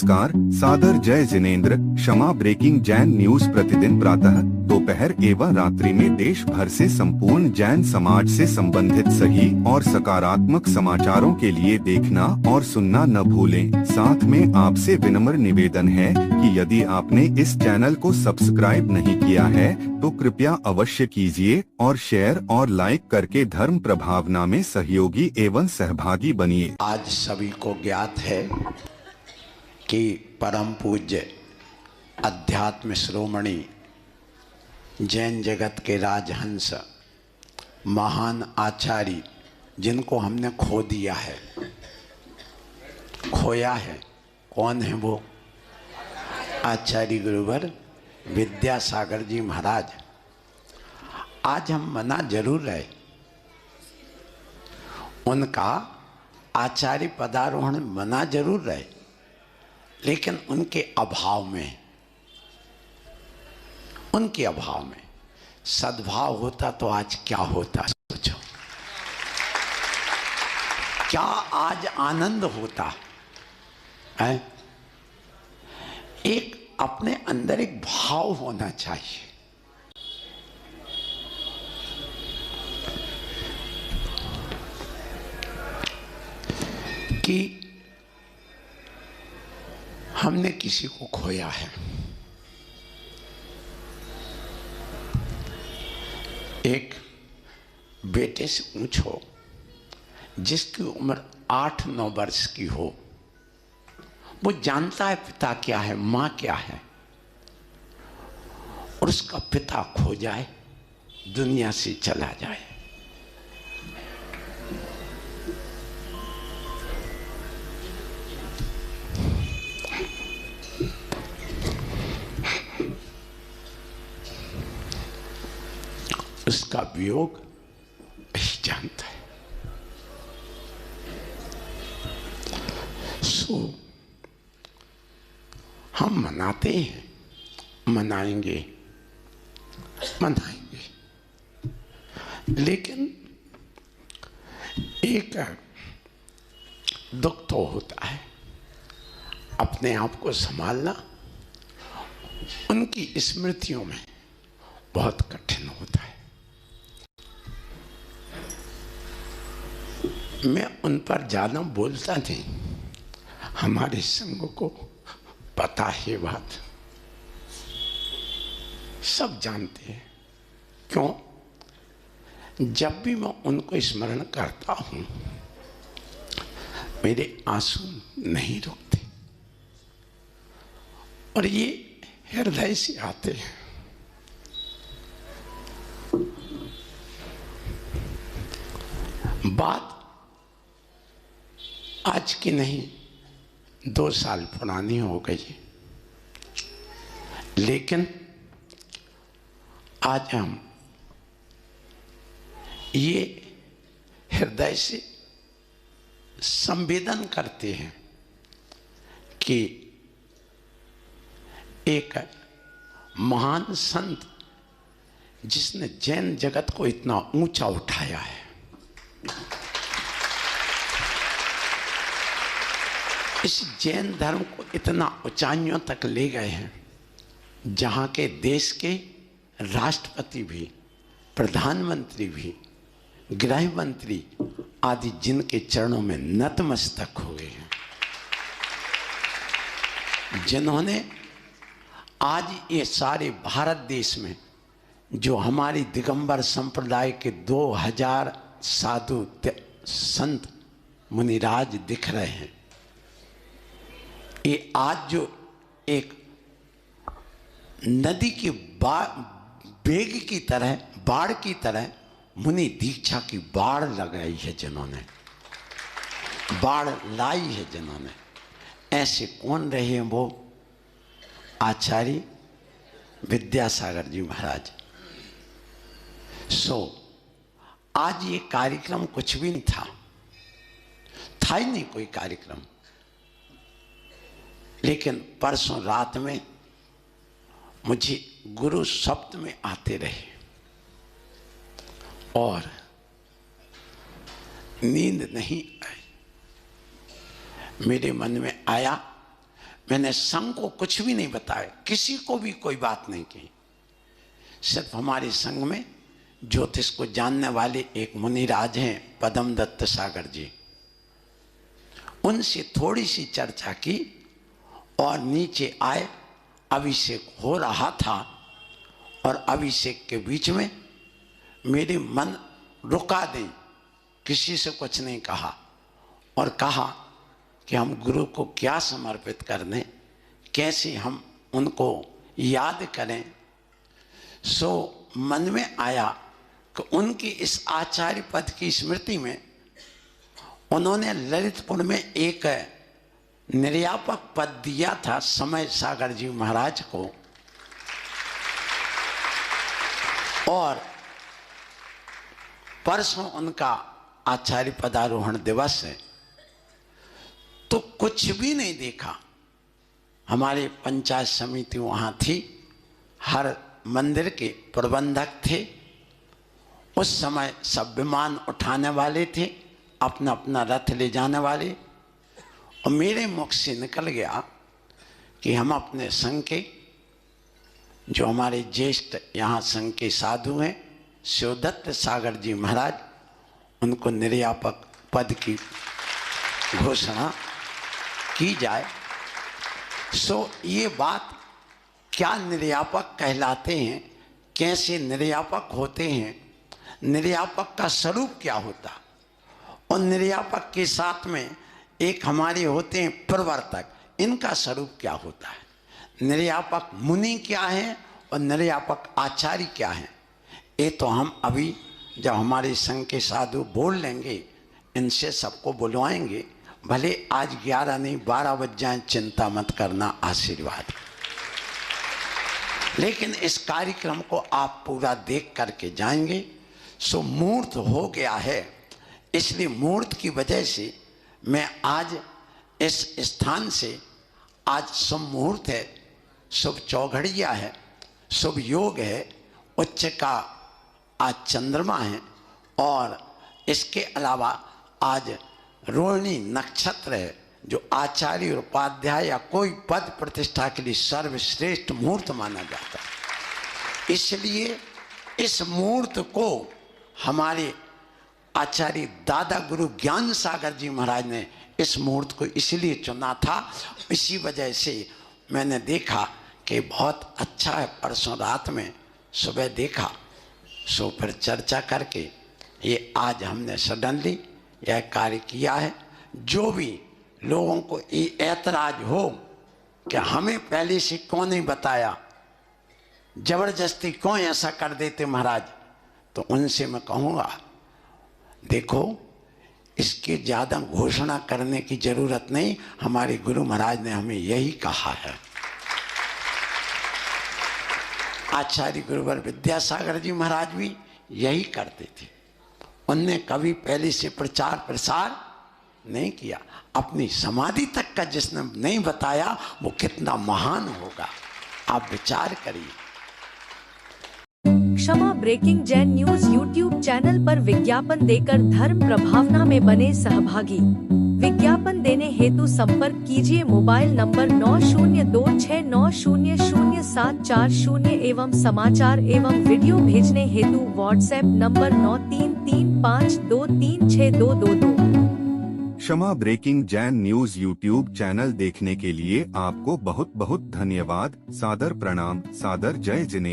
नमस्कार, सादर जय जिनेंद्र। क्षमा ब्रेकिंग जैन न्यूज प्रतिदिन प्रातः, दोपहर एवं रात्रि में देश भर से संपूर्ण जैन समाज से संबंधित सही और सकारात्मक समाचारों के लिए देखना और सुनना न भूलें। साथ में आपसे विनम्र निवेदन है कि यदि आपने इस चैनल को सब्सक्राइब नहीं किया है तो कृपया अवश्य कीजिए और शेयर और लाइक करके धर्म प्रभावना में सहयोगी एवं सहभागी बनिए। आज सभी को ज्ञात है कि परम पूज्य अध्यात्म शिरोमणि जैन जगत के राजहंस महान आचार्य, जिनको हमने खो दिया है, खोया है, कौन है वो? आचार्य गुरुवर विद्यासागर जी महाराज। आज हम मना जरूर रहे, उनका आचार्य पदारोहण मना जरूर रहे, लेकिन उनके अभाव में, उनके अभाव में सद्भाव होता तो आज क्या होता? सोचो, क्या आज आनंद होता है? एक अपने अंदर एक भाव होना चाहिए कि हमने किसी को खोया है। एक बेटे से पूछो जिसकी उम्र 8-9 वर्ष की हो, वो जानता है पिता क्या है, माँ क्या है, और उसका पिता खो जाए, दुनिया से चला जाए, उसका वियोग ही जानता है। सो हम मनाते हैं, मनाएंगे, लेकिन एक दुख तो होता है, अपने आप को संभालना उनकी स्मृतियों में बहुत कठिन होता है। मैं उन पर ज्यादा बोलता नहीं, हमारे संघ को पता है, बात सब जानते हैं। क्यों? जब भी मैं उनको स्मरण करता हूं, मेरे आंसू नहीं रुकते और ये हृदय से आते हैं। बात आज की नहीं, 2 साल पुरानी हो गई, लेकिन आज हम ये हृदय से संवेदन करते हैं कि एक महान संत जिसने जैन जगत को इतना ऊंचा उठाया है, इस जैन धर्म को इतना ऊंचाइयों तक ले गए हैं, जहां के देश के राष्ट्रपति भी, प्रधानमंत्री भी, गृह मंत्री आदि जिनके चरणों में नतमस्तक हुए हैं, जिन्होंने आज ये सारे भारत देश में जो हमारी दिगंबर संप्रदाय के 2000 साधु संत मुनिराज दिख रहे हैं, ये आज जो एक नदी के वेग की तरह, बाढ़ की तरह मुनि दीक्षा की बाढ़ लगाई है, जिन्होंने बाढ़ लाई है, जिन्होंने, ऐसे कौन रहे हैं? वो आचार्य विद्यासागर जी महाराज। आज ये कार्यक्रम कुछ भी नहीं था ही नहीं कोई कार्यक्रम, लेकिन परसों रात में मुझे गुरु शब्द में आते रहे और नींद नहीं आई। मेरे मन में आया मैंने संघ को कुछ भी नहीं बताया, किसी को भी कोई बात नहीं की। सिर्फ हमारे संघ में ज्योतिष को जानने वाले एक मुनिराज हैं पद्मदत्त सागर जी, उनसे थोड़ी सी चर्चा की और नीचे आए। अभिषेक हो रहा था और अभिषेक के बीच में मेरे मन रुका दें, किसी से कुछ नहीं कहा और कहा कि हम गुरु को क्या समर्पित कर दें, कैसे हम उनको याद करें। सो मन में आया कि उनकी इस आचार्य पद की स्मृति में उन्होंने ललितपुर में एक निर्यापक पद दिया था समय सागर जी महाराज को, और परसों उनका आचार्य पदारोहण दिवस है। तो कुछ भी नहीं देखा। हमारे पंचायत समिति वहां थी, हर मंदिर के प्रबंधक थे। उस समय सब विमान उठाने वाले थे, अपना अपना रथ ले जाने वाले, और मेरे मुख से निकल गया कि हम अपने संघ के, जो हमारे ज्येष्ठ यहाँ संघ के साधु हैं, शिवदत्त सागर जी महाराज, उनको निर्यापक पद की घोषणा की जाए। सो ये बात क्या निर्यापक कहलाते हैं, कैसे निर्यापक होते हैं, निर्यापक का स्वरूप क्या होता, और निर्यापक के साथ में एक हमारे होते हैं प्रवर्तक, इनका स्वरूप क्या होता है। निर्यापक मुनि क्या है और निर्यापक आचार्य क्या है, ये तो हम अभी जब हमारे संघ के साधु बोल लेंगे, इनसे सबको बुलवाएंगे। भले आज 11 नहीं 12 बज जाए, चिंता मत करना, आशीर्वाद। लेकिन इस कार्यक्रम को आप पूरा देख करके जाएंगे। सो मुहूर्त हो गया है, इसलिए मुहूर्त की वजह से मैं आज इस स्थान से, आज शुभ मुहूर्त है, शुभ चौघड़िया है, शुभ योग है, उच्च का आज चंद्रमा है, और इसके अलावा आज रोहिणी नक्षत्र है, जो आचार्य और उपाध्याय या कोई पद प्रतिष्ठा के लिए सर्वश्रेष्ठ मुहूर्त माना जाता है। इसलिए इस मुहूर्त को हमारे आचार्य दादा गुरु ज्ञान सागर जी महाराज ने इस मुहूर्त को इसलिए चुना था। इसी वजह से मैंने देखा कि बहुत अच्छा है। परसों रात में सुबह देखा, सो फिर चर्चा करके ये आज हमने सडनली यह कार्य किया है। जो भी लोगों को ये ऐतराज हो कि हमें पहले से क्यों नहीं बताया, जबरदस्ती क्यों ऐसा कर देते महाराज, तो उनसे मैं कहूँगा, देखो इसके ज़्यादा घोषणा करने की जरूरत नहीं। हमारे गुरु महाराज ने हमें यही कहा है। आचार्य गुरुवर विद्यासागर जी महाराज भी यही करते थे। उनने कभी पहले से प्रचार प्रसार नहीं किया। अपनी समाधि तक का जिसने नहीं बताया वो कितना महान होगा, आप विचार करिए। Kshama breaking Jain news YouTube channel पर विज्ञापन देकर धर्म प्रभावना में बने सहभागी। विज्ञापन देने हेतु संपर्क कीजिए मोबाइल नंबर 9026900740 एवं समाचार एवं वीडियो भेजने हेतु WhatsApp number 9335236222। Kshama breaking Jain news YouTube channel देखने के लिए आपको बहुत बहुत धन्यवाद। सादर प्रणाम, सादर जय जिनेंद्र।